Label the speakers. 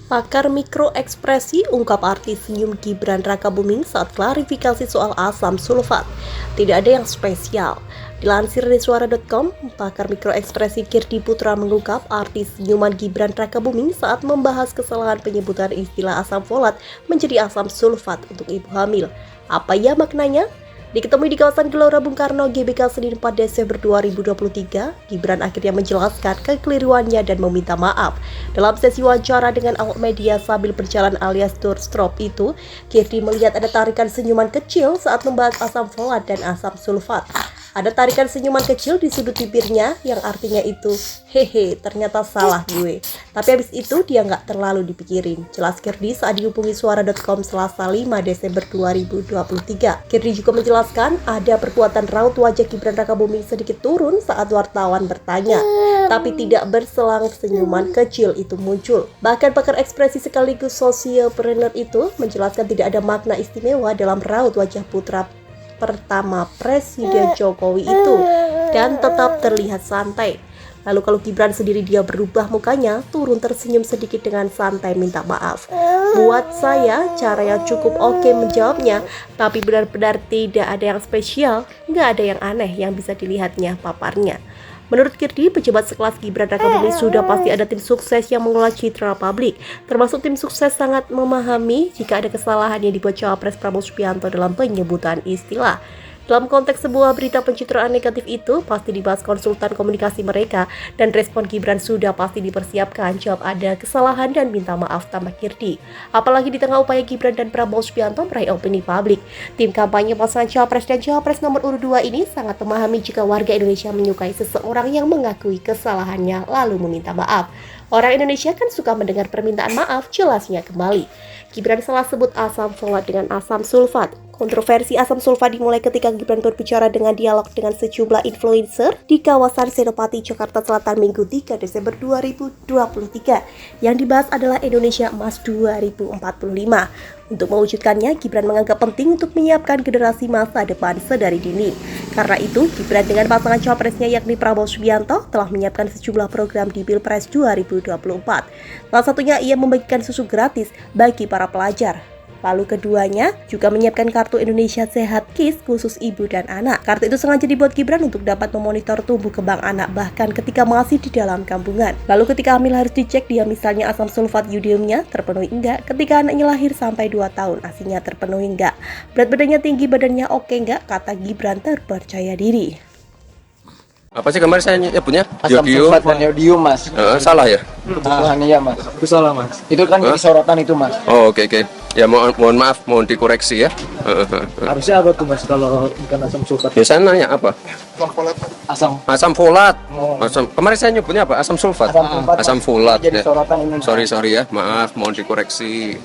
Speaker 1: Pakar mikroekspresi ungkap arti senyum Gibran Rakabuming saat klarifikasi soal asam sulfat. Tidak ada yang spesial. Dilansir dari suara.com, pakar mikroekspresi Kirdi Putra mengungkap arti senyuman Gibran Rakabuming saat membahas kesalahan penyebutan istilah asam folat menjadi asam sulfat untuk ibu hamil. Apa ya maknanya? Diketemui di kawasan Gelora Bung Karno GBK Senin 4 Desember 2023, Gibran akhirnya menjelaskan kekeliruannya dan meminta maaf. Dalam sesi wawancara dengan awak media sambil berjalan alias doorstop itu, Kirdi melihat ada tarikan senyuman kecil saat membahas asam folat dan asam sulfat. Ada tarikan senyuman kecil di sudut bibirnya yang artinya itu, hehe, ternyata salah gue. Tapi habis itu dia nggak terlalu dipikirin. Jelas Kirdi saat dihubungi suara.com Selasa 5 Desember 2023. Kirdi juga menjelaskan ada perkuatan raut wajah Gibran Rakabuming sedikit turun saat wartawan bertanya. Tapi tidak berselang senyuman kecil itu muncul. Bahkan pakar ekspresi sekaligus sosiopreneur itu menjelaskan tidak ada makna istimewa dalam raut wajah putra pertama Presiden Jokowi itu dan tetap terlihat santai. Lalu kalau Gibran sendiri dia berubah mukanya, turun tersenyum sedikit dengan santai minta maaf. Buat saya cara yang cukup oke menjawabnya, tapi benar-benar tidak ada yang spesial, nggak ada yang aneh yang bisa dilihatnya paparnya. Menurut Kirdi, pejabat sekelas Gibran Rakabuming sudah pasti ada tim sukses yang mengelola citra publik. Termasuk tim sukses sangat memahami jika ada kesalahan yang dibuat Cawapres Prabowo Subianto dalam penyebutan istilah. Dalam konteks sebuah berita pencitraan negatif itu, pasti dibahas konsultan komunikasi mereka, dan respon Gibran sudah pasti dipersiapkan jawab ada kesalahan dan minta maaf, tambah Kirdi. Apalagi di tengah upaya Gibran dan Prabowo Subianto meraih opini publik. Tim kampanye pasangan Cawapres dan Cawapres nomor urut 2 ini sangat memahami jika warga Indonesia menyukai seseorang yang mengakui kesalahannya lalu meminta maaf. Orang Indonesia kan suka mendengar permintaan maaf, jelasnya kembali. Gibran salah sebut asam folat dengan asam sulfat. Kontroversi asam sulfat dimulai ketika Gibran berbicara dengan dialog dengan sejumlah influencer di kawasan Senopati, Jakarta Selatan Minggu 3 Desember 2023. Yang dibahas adalah Indonesia Emas 2045. Untuk mewujudkannya, Gibran menganggap penting untuk menyiapkan generasi masa depan sedari dini. Karena itu, Gibran dengan pasangan cawapresnya yakni Prabowo Subianto telah menyiapkan sejumlah program di Pilpres 2024. Salah satunya ia membagikan susu gratis bagi para pelajar. Lalu keduanya juga menyiapkan kartu Indonesia Sehat KIS khusus ibu dan anak. Kartu itu sengaja dibuat Gibran untuk dapat memonitor tumbuh kembang anak bahkan ketika masih di dalam kandungan. Lalu ketika hamil harus dicek dia misalnya asam sulfat yodiumnya terpenuhi enggak, ketika anaknya lahir sampai 2 tahun asinya terpenuhi enggak, berat badannya tinggi badannya oke enggak, kata Gibran terpercaya diri.
Speaker 2: Apa sih kemarin saya nyebutnya?
Speaker 3: Asam sulfat dan yodium, Mas.
Speaker 2: Salah ya?
Speaker 3: Kebutuhan iya, Mas.
Speaker 4: Itu salah, Mas.
Speaker 3: Itu kan jadi sorotan itu, Mas.
Speaker 2: Oh, oke. Ya mohon maaf, mohon dikoreksi ya.
Speaker 4: Harusnya apa tuh, Mas, kalau bukan asam sulfat?
Speaker 2: Biasanya nanya apa? Asam folat.
Speaker 3: Oh.
Speaker 2: Kemarin saya nyebutnya apa? Asam sulfat.
Speaker 3: Asam sulfat
Speaker 2: Asam folat.
Speaker 3: jadi
Speaker 2: Ya.
Speaker 3: sorotan ini.
Speaker 2: Sorry ya. Maaf, mohon dikoreksi.